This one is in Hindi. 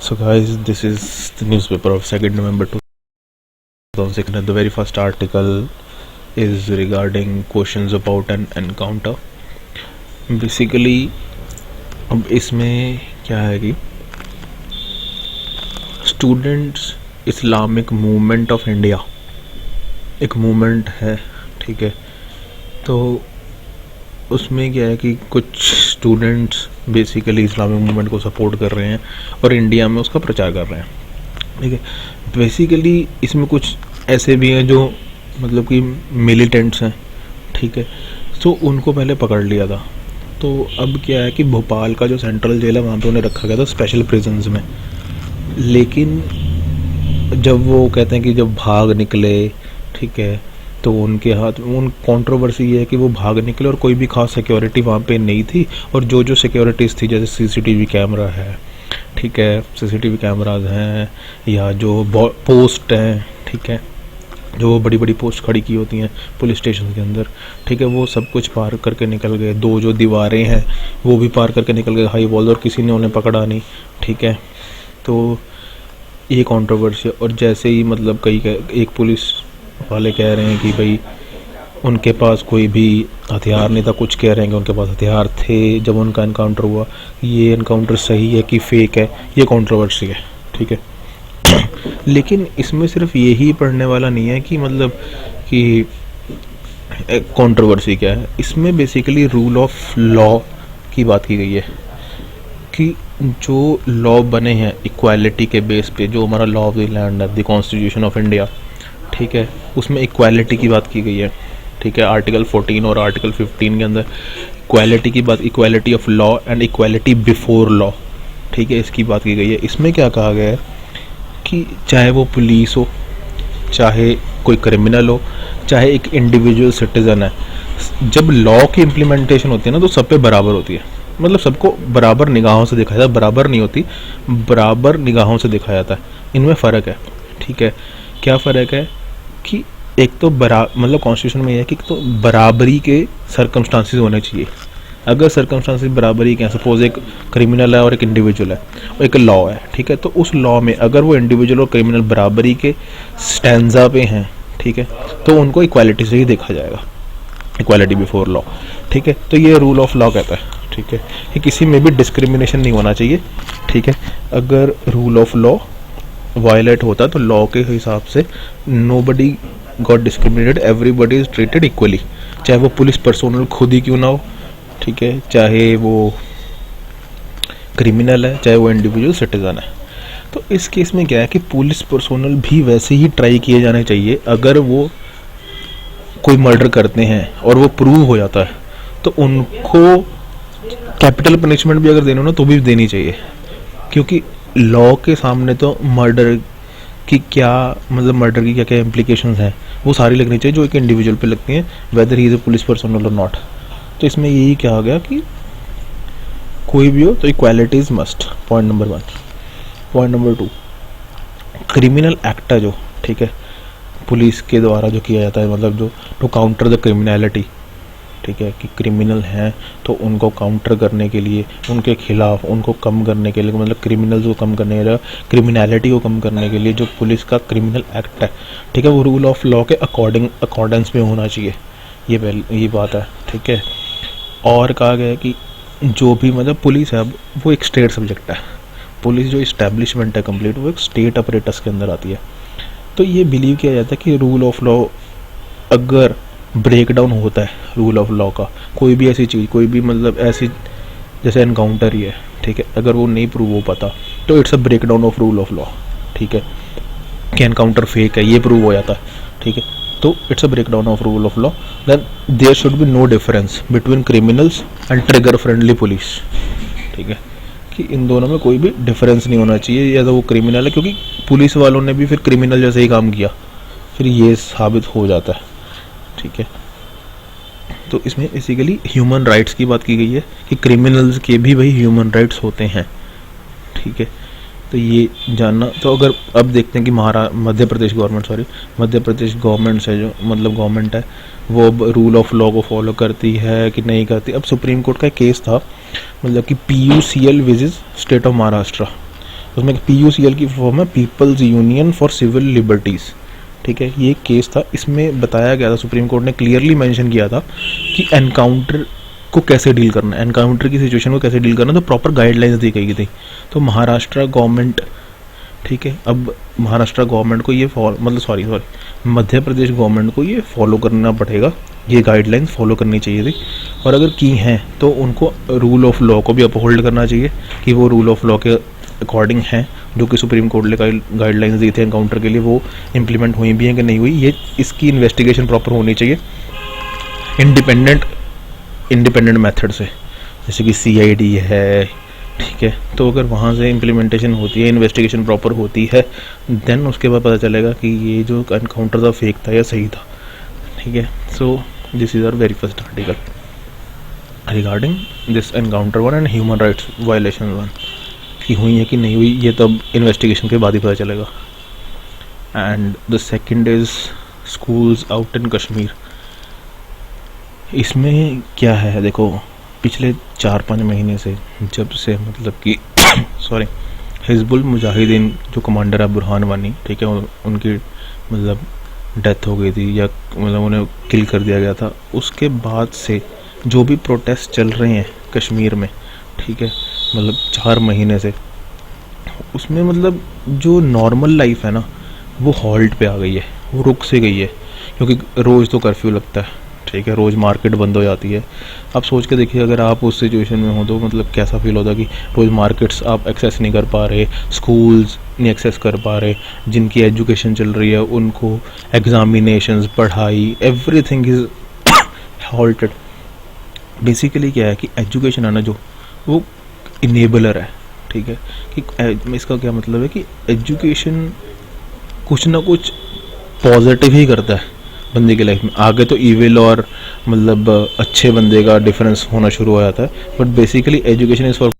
So guys, this is the newspaper of 2nd November 2006. The very first article is regarding questions about an encounter. Basically, अब इसमें क्या है कि students Islamic movement of India एक मूवमेंट है, ठीक है। तो उसमें क्या है कि कुछ स्टूडेंट्स बेसिकली इस्लामिक मूवमेंट को सपोर्ट कर रहे हैं और इंडिया में उसका प्रचार कर रहे हैं, ठीक है। बेसिकली इसमें कुछ ऐसे भी हैं जो मतलब कि मिलिटेंट्स हैं, ठीक है। तो उनको पहले पकड़ लिया था। तो अब क्या है कि भोपाल का जो सेंट्रल जेल है वहाँ पे उन्हें रखा गया था स्पेशल प्रिजन्स में। लेकिन जब वो कहते हैं कि जब भाग निकले, ठीक है, तो उनके हाथ में उन कंट्रोवर्सी ये है कि वो भाग निकले और कोई भी खास सिक्योरिटी वहाँ पे नहीं थी। और जो सिक्योरिटीज़ थी, जैसे सीसीटीवी कैमरा है, ठीक है, सीसीटीवी कैमराज हैं या जो पोस्ट हैं, ठीक है, जो बड़ी बड़ी पोस्ट खड़ी की होती हैं पुलिस स्टेशन के अंदर, ठीक है, वो सब कुछ पार करके निकल गए। दो जो दीवारें हैं वो भी पार करके निकल गए, हाई वॉल, और किसी ने उन्हें पकड़ा नहीं, ठीक है। तो ये कंट्रोवर्सी। और जैसे ही मतलब एक पुलिस वाले कह रहे हैं कि भाई उनके पास कोई भी हथियार नहीं था, कुछ कह रहे हैं कि उनके पास हथियार थे जब उनका इनकाउंटर हुआ। ये इनकाउंटर सही है कि फेक है, ये कंट्रोवर्सी है, ठीक है। लेकिन इसमें सिर्फ यही पढ़ने वाला नहीं है कि मतलब कि कंट्रोवर्सी क्या है। इसमें बेसिकली रूल ऑफ लॉ की बात की गई है कि जो लॉ बने हैं इक्वालिटी के बेस पे, जो हमारा लॉ ऑफ द लैंड है, द कॉन्स्टिट्यूशन ऑफ इंडिया, ठीक है, उसमें इक्वालिटी की बात की गई है, ठीक है। आर्टिकल 14 और आर्टिकल 15 के अंदर इक्वालिटी की बात, equality of law and equality before law, ठीक है, इसकी बात की गई है। इसमें क्या कहा गया है कि चाहे वो पुलिस हो, चाहे कोई क्रिमिनल हो, चाहे एक इंडिविजुअल सिटीज़न है, जब लॉ की इम्प्लीमेंटेशन होती है ना तो सब पे बराबर होती है। मतलब सबको बराबर निगाहों से देखा जाता है, बराबर नहीं होती, बराबर निगाहों से देखा जाता है। इनमें फ़र्क है, ठीक है। क्या फ़र्क है कि एक तो मतलब कॉन्स्टिट्यूशन में यह है कि तो बराबरी के सर्कमस्टांसेस होने चाहिए। अगर सर्कमस्टांसेस बराबरी के, सपोज एक क्रिमिनल है और एक इंडिविजुअल है और एक लॉ है, ठीक है, तो उस लॉ में अगर वो इंडिविजुअल और क्रिमिनल बराबरी के स्टैंजा पे हैं, ठीक है, तो उनको इक्वालिटी से ही देखा जाएगा, इक्वालिटी बिफोर लॉ, ठीक है। तो ये रूल ऑफ लॉ कहता है, ठीक है, कि किसी में भी डिस्क्रिमिनेशन नहीं होना चाहिए, ठीक है। अगर रूल ऑफ लॉ वायलेट होता तो लॉ के हिसाब से nobody got discriminated, everybody is treated equally, चाहे वो पुलिस पर्सोनल खुद ही क्यों ना हो, ठीक है, चाहे वो क्रिमिनल है, चाहे वो इंडिविजुअल सिटीजन है। तो इस केस में क्या है कि पुलिस पर्सोनल भी वैसे ही ट्राई किए जाने चाहिए। अगर वो कोई मर्डर करते हैं और वो प्रूव हो जाता है तो उनको कैपिटल पनिशमेंट भी अगर देना हो ना तो भी देनी चाहिए, क्योंकि लॉ के सामने तो मर्डर की क्या मतलब मर्डर की क्या क्या इम्प्लीकेशंस हैं वो सारी लगनी चाहिए जो एक इंडिविजुअल पे लगती हैं, weather he is a police personal और नॉट। तो इसमें यही कहा गया कि कोई भी हो तो equality is must, point number 1। Point number 2, criminal act है जो, ठीक है, पुलिस के द्वारा जो किया जाता है, मतलब जो टू काउंटर द क्रिमिनलिटी, ठीक है, कि क्रिमिनल हैं तो उनको काउंटर करने के लिए, उनके खिलाफ, उनको कम करने के लिए, मतलब क्रिमिनल्स को कम करने के लिए, क्रिमिनलिटी को कम करने के लिए जो पुलिस का क्रिमिनल एक्ट है, ठीक है, वो रूल ऑफ लॉ के अकॉर्डेंस में होना चाहिए। ये बात है, ठीक है। और कहा गया है कि जो भी मतलब पुलिस है, अब वो एक स्टेट सब्जेक्ट है। पुलिस जो इस्टेब्लिशमेंट है कंप्लीट, वो एक स्टेट अपरेटस के अंदर आती है। तो ये बिलीव किया जाता है कि रूल ऑफ लॉ अगर ब्रेक डाउन होता है, रूल ऑफ लॉ का कोई भी ऐसी चीज़, कोई भी मतलब ऐसी जैसे एनकाउंटर ही है, ठीक है, अगर वो नहीं प्रूव हो पाता तो it's a break down of rule of law, ठीक है, कि एनकाउंटर फेक है ये प्रूव हो जाता है, ठीक है, तो it's a break down of rule of law. Then there should be no difference between criminals and trigger friendly police, ठीक है, कि इन दोनों में कोई भी डिफरेंस नहीं होना चाहिए। या तो वो क्रिमिनल है, क्योंकि पुलिस वालों ने भी फिर क्रिमिनल जैसे ही काम किया, फिर ये साबित हो जाता है, ठीक है। तो इसमें बेसिकली ह्यूमन राइट्स की बात की गई है कि क्रिमिनल्स के भी वही ह्यूमन राइट्स होते हैं, ठीक है। तो ये जानना, तो अगर अब देखते हैं कि मध्य प्रदेश गवर्नमेंट से जो मतलब गवर्नमेंट है वो रूल ऑफ लॉ को फॉलो करती है कि नहीं करती। अब सुप्रीम कोर्ट का केस था, मतलब कि PUCL versus state of Maharashtra, उसमें PUCL की फॉर्म है people's union for civil liberties, ठीक है। ये केस था, इसमें बताया गया था, सुप्रीम कोर्ट ने क्लियरली मेंशन किया था कि एनकाउंटर को कैसे डील करना है, एनकाउंटर की सिचुएशन को कैसे डील करना है, तो प्रॉपर गाइडलाइंस दी गई थी। तो महाराष्ट्र गवर्नमेंट, ठीक है, अब महाराष्ट्र गवर्नमेंट को ये मध्य प्रदेश गवर्नमेंट को ये फॉलो करना पड़ेगा, ये गाइडलाइंस फॉलो करनी चाहिए थी। और अगर की हैं तो उनको रूल ऑफ लॉ को भी अपहोल्ड करना चाहिए कि वो रूल ऑफ लॉ के अकॉर्डिंग हैं, जो कि सुप्रीम कोर्ट ने गाइडलाइंस दी थी एनकाउंटर के लिए, वो इम्प्लीमेंट हुई भी हैं कि नहीं हुई, ये इसकी इन्वेस्टिगेशन प्रॉपर होनी चाहिए इंडिपेंडेंट मेथड से, जैसे कि CID है, ठीक है। तो अगर वहाँ से इम्प्लीमेंटेशन होती है, इन्वेस्टिगेशन प्रॉपर होती है, देन उसके बाद पता चलेगा कि ये जो एनकाउंटर था फेक था या सही था, ठीक है। So this is our very first article regarding this encounter 1 and human rights violation 1, कि हुई है कि नहीं हुई, ये तब इन्वेस्टिगेशन के बाद ही पता चलेगा। And the second is schools out in Kashmir. इसमें क्या है, देखो पिछले 4-5 महीने से, जब से मतलब कि हिजबुल मुजाहिदीन जो कमांडर है बुरहान वानी, ठीक है, उनकी मतलब डेथ हो गई थी या मतलब उन्हें किल कर दिया गया था, उसके बाद से जो भी प्रोटेस्ट चल रहे हैं कश्मीर में, ठीक है, मतलब 4 महीने से, उसमें मतलब जो नॉर्मल लाइफ है ना वो हॉल्ट पे आ गई है, वो रुक से गई है, क्योंकि रोज़ तो कर्फ्यू लगता है, ठीक है, रोज़ मार्केट बंद हो जाती है। आप सोच के देखिए अगर आप उस सिचुएशन में हो तो मतलब कैसा फील होता कि रोज़ मार्केट्स आप एक्सेस नहीं कर पा रहे, स्कूल्स नहीं एक्सेस कर पा रहे, जिनकी एजुकेशन चल रही है उनको एग्जामिनेशंस, पढ़ाई, एवरीथिंग इज़ हॉल्टेड। बेसिकली क्या है कि एजुकेशन है ना जो, वो इनेबलर है, ठीक है, कि इसका क्या मतलब है कि एजुकेशन कुछ ना कुछ पॉजिटिव ही करता है बंदे की लाइफ में। आगे तो इविल और मतलब अच्छे बंदे का डिफरेंस होना शुरू हो जाता है, but basically education is for